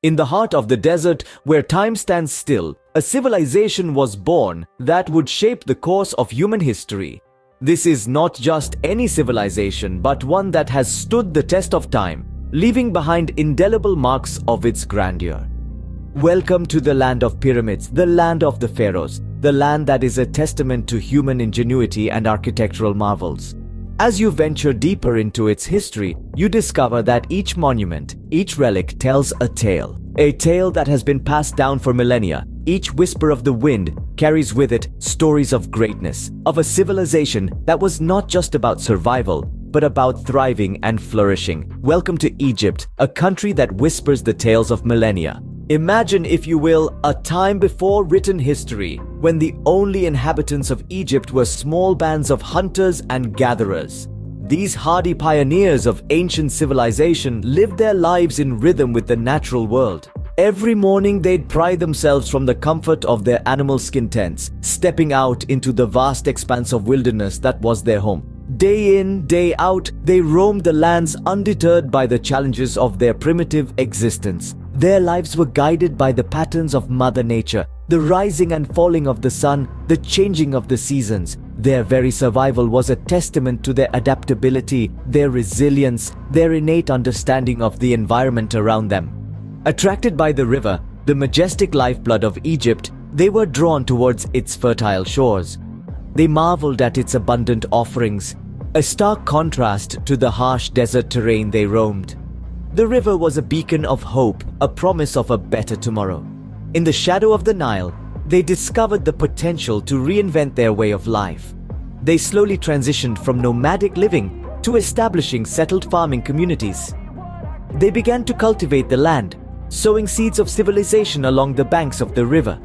In the heart of the desert, where time stands still, a civilization was born that would shape the course of human history. This is not just any civilization, but one that has stood the test of time, leaving behind indelible marks of its grandeur. Welcome to the land of pyramids, the land of the pharaohs, the land that is a testament to human ingenuity and architectural marvels. As you venture deeper into its history, you discover that each monument, each relic tells a tale that has been passed down for millennia. Each whisper of the wind carries with it stories of greatness, of a civilization that was not just about survival, but about thriving and flourishing. Welcome to Egypt, a country that whispers the tales of millennia. Imagine, if you will, a time before written history, when the only inhabitants of Egypt were small bands of hunters and gatherers. These hardy pioneers of ancient civilization lived their lives in rhythm with the natural world. Every morning they'd pry themselves from the comfort of their animal skin tents, stepping out into the vast expanse of wilderness that was their home. Day in, day out, they roamed the lands undeterred by the challenges of their primitive existence. Their lives were guided by the patterns of Mother Nature, the rising and falling of the sun, the changing of the seasons. Their very survival was a testament to their adaptability, their resilience, their innate understanding of the environment around them. Attracted by the river, the majestic lifeblood of Egypt, they were drawn towards its fertile shores. They marveled at its abundant offerings, a stark contrast to the harsh desert terrain they roamed. The river was a beacon of hope, a promise of a better tomorrow. In the shadow of the Nile, they discovered the potential to reinvent their way of life. They slowly transitioned from nomadic living to establishing settled farming communities. They began to cultivate the land, sowing seeds of civilization along the banks of the river.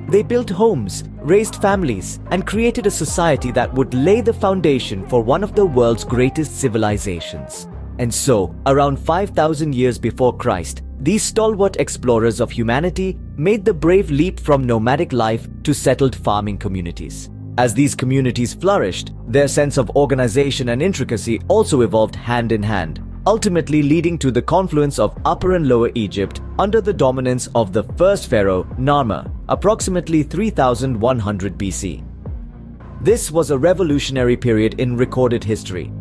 They built homes, raised families, and created a society that would lay the foundation for one of the world's greatest civilizations. And so, around 5,000 years before Christ, these stalwart explorers of humanity made the brave leap from nomadic life to settled farming communities. As these communities flourished, their sense of organization and intricacy also evolved hand in hand, ultimately leading to the confluence of Upper and Lower Egypt under the dominance of the first pharaoh, Narmer, approximately 3100 BC. This was a revolutionary period in recorded history.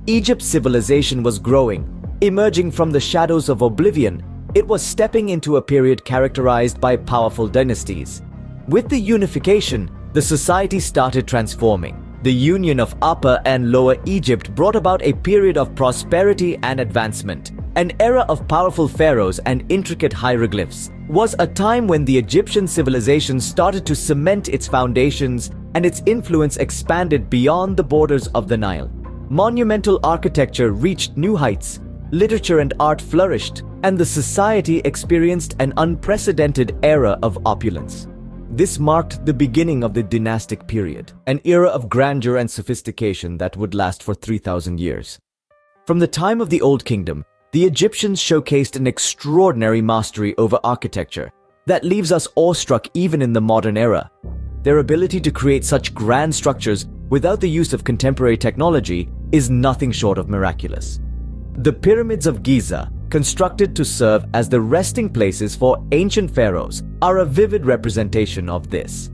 Egypt's civilization was growing. Emerging from the shadows of oblivion, it was stepping into a period characterized by powerful dynasties. With the unification, the society started transforming. The union of Upper and Lower Egypt brought about a period of prosperity and advancement. An era of powerful pharaohs and intricate hieroglyphs was a time when the Egyptian civilization started to cement its foundations and its influence expanded beyond the borders of the Nile. Monumental architecture reached new heights, literature and art flourished, and the society experienced an unprecedented era of opulence. This marked the beginning of the dynastic period, an era of grandeur and sophistication that would last for 3,000 years. From the time of the Old Kingdom, the Egyptians showcased an extraordinary mastery over architecture that leaves us awestruck even in the modern era. Their ability to create such grand structures without the use of contemporary technology is nothing short of miraculous. The pyramids of Giza, constructed to serve as the resting places for ancient pharaohs, are a vivid representation of this.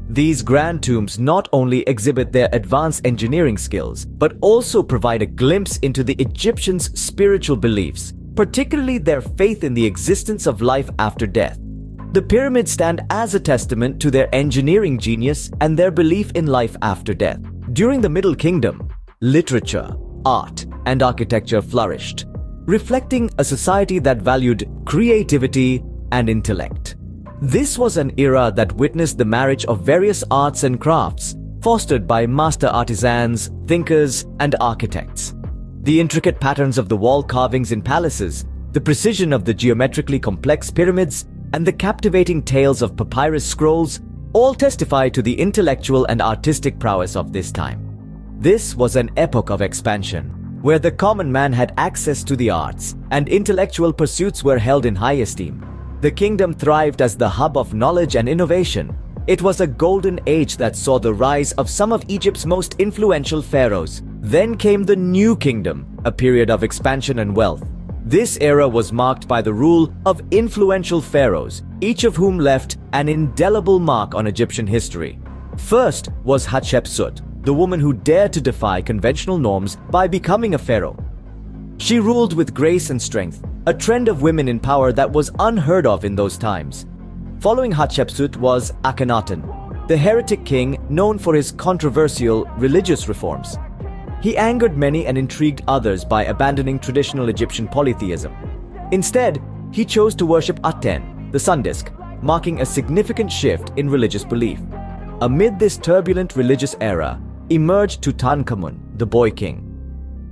These grand tombs not only exhibit their advanced engineering skills, but also provide a glimpse into the Egyptians' spiritual beliefs, particularly their faith in the existence of life after death. The pyramids stand as a testament to their engineering genius and their belief in life after death. During the Middle Kingdom, literature, art, and architecture flourished, reflecting a society that valued creativity and intellect. This was an era that witnessed the marriage of various arts and crafts, fostered by master artisans, thinkers, and architects. The intricate patterns of the wall carvings in palaces, the precision of the geometrically complex pyramids, and the captivating tales of papyrus scrolls all testify to the intellectual and artistic prowess of this time. This was an epoch of expansion, where the common man had access to the arts, and intellectual pursuits were held in high esteem. The kingdom thrived as the hub of knowledge and innovation. It was a golden age that saw the rise of some of Egypt's most influential pharaohs. Then came the New Kingdom, a period of expansion and wealth. This era was marked by the rule of influential pharaohs, each of whom left an indelible mark on Egyptian history. First was Hatshepsut, the woman who dared to defy conventional norms by becoming a pharaoh. She ruled with grace and strength, a trend of women in power that was unheard of in those times. Following Hatshepsut was Akhenaten, the heretic king known for his controversial religious reforms. He angered many and intrigued others by abandoning traditional Egyptian polytheism. Instead, he chose to worship Aten, the sun disk, marking a significant shift in religious belief. Amid this turbulent religious era, emerged Tutankhamun, the boy king.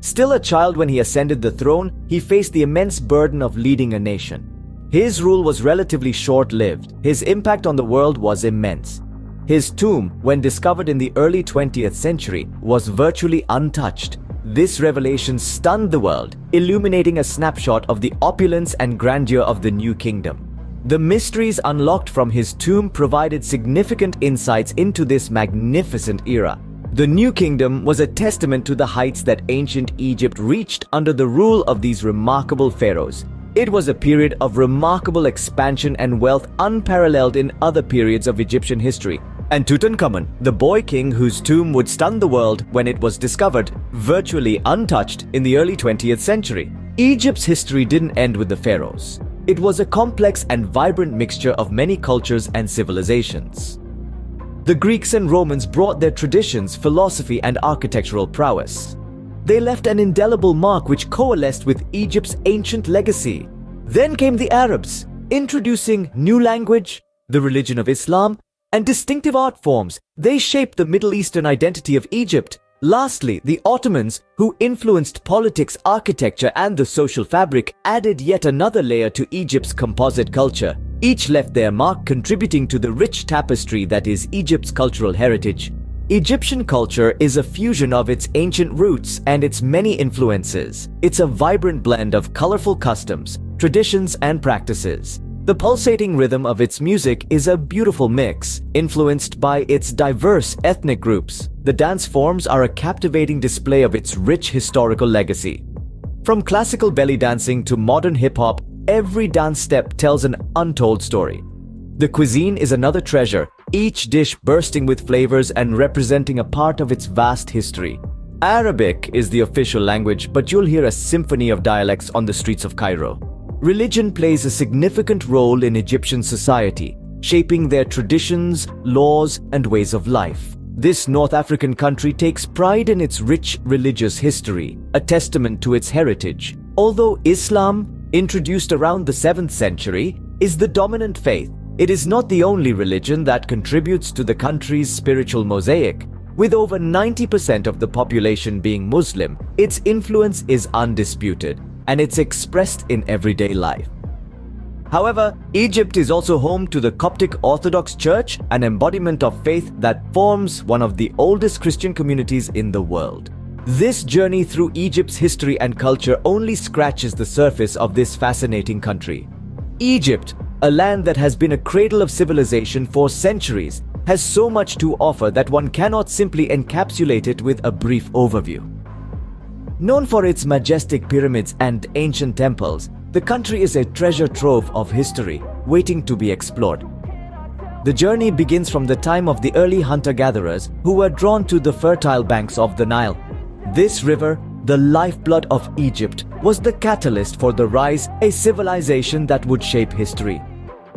Still a child when he ascended the throne, he faced the immense burden of leading a nation. His rule was relatively short-lived. His impact on the world was immense. His tomb, when discovered in the early 20th century, was virtually untouched. This revelation stunned the world, illuminating a snapshot of the opulence and grandeur of the new kingdom. The mysteries unlocked from his tomb provided significant insights into this magnificent era. The New Kingdom was a testament to the heights that ancient Egypt reached under the rule of these remarkable pharaohs. It was a period of remarkable expansion and wealth unparalleled in other periods of Egyptian history. And Tutankhamun, the boy king whose tomb would stun the world when it was discovered, virtually untouched in the early 20th century. Egypt's history didn't end with the pharaohs. It was a complex and vibrant mixture of many cultures and civilizations. The Greeks and Romans brought their traditions, philosophy, and architectural prowess. They left an indelible mark which coalesced with Egypt's ancient legacy. Then came the Arabs, introducing new language, the religion of Islam, and distinctive art forms. They shaped the Middle Eastern identity of Egypt. Lastly, the Ottomans, who influenced politics, architecture, and the social fabric, added yet another layer to Egypt's composite culture. Each left their mark, contributing to the rich tapestry that is Egypt's cultural heritage. Egyptian culture is a fusion of its ancient roots and its many influences. It's a vibrant blend of colorful customs, traditions, and practices. The pulsating rhythm of its music is a beautiful mix, influenced by its diverse ethnic groups. The dance forms are a captivating display of its rich historical legacy. From classical belly dancing to modern hip-hop, every dance step tells an untold story. The cuisine is another treasure, each dish bursting with flavors and representing a part of its vast history. Arabic is the official language, but you'll hear a symphony of dialects on the streets of Cairo. Religion plays a significant role in Egyptian society, shaping their traditions, laws, and ways of life. This North African country takes pride in its rich religious history, a testament to its heritage. Although Islam, introduced around the 7th century, is the dominant faith, it is not the only religion that contributes to the country's spiritual mosaic. With over 90% of the population being Muslim, its influence is undisputed, and it's expressed in everyday life. However, Egypt is also home to the Coptic Orthodox Church, an embodiment of faith that forms one of the oldest Christian communities in the world. This journey through Egypt's history and culture only scratches the surface of this fascinating country. Egypt, a land that has been a cradle of civilization for centuries, has so much to offer that one cannot simply encapsulate it with a brief overview. Known for its majestic pyramids and ancient temples, the country is a treasure trove of history waiting to be explored. The journey begins from the time of the early hunter-gatherers who were drawn to the fertile banks of the Nile. This river, the lifeblood of Egypt, was the catalyst for the rise of a civilization that would shape history.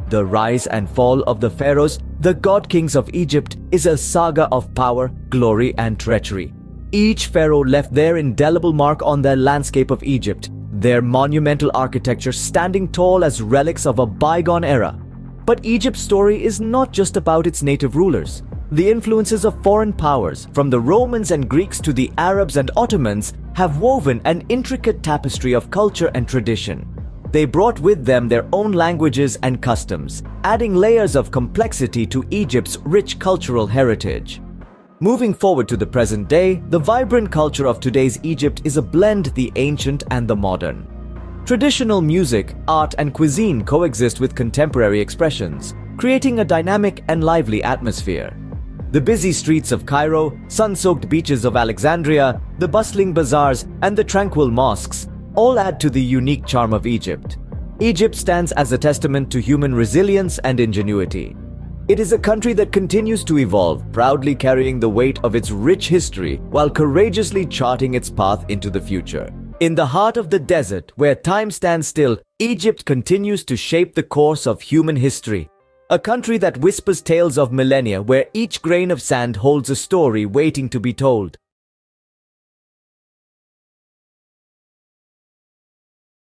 The rise and fall of the pharaohs, the god-kings of Egypt, is a saga of power, glory, and treachery. Each pharaoh left their indelible mark on the landscape of Egypt, their monumental architecture standing tall as relics of a bygone era. But Egypt's story is not just about its native rulers. The influences of foreign powers, from the Romans and Greeks to the Arabs and Ottomans, have woven an intricate tapestry of culture and tradition. They brought with them their own languages and customs, adding layers of complexity to Egypt's rich cultural heritage. Moving forward to the present day, the vibrant culture of today's Egypt is a blend of the ancient and the modern. Traditional music, art, and cuisine coexist with contemporary expressions, creating a dynamic and lively atmosphere. The busy streets of Cairo, sun-soaked beaches of Alexandria, the bustling bazaars, and the tranquil mosques all add to the unique charm of Egypt. Egypt stands as a testament to human resilience and ingenuity. It is a country that continues to evolve, proudly carrying the weight of its rich history while courageously charting its path into the future. In the heart of the desert, where time stands still, Egypt continues to shape the course of human history. A country that whispers tales of millennia, where each grain of sand holds a story waiting to be told.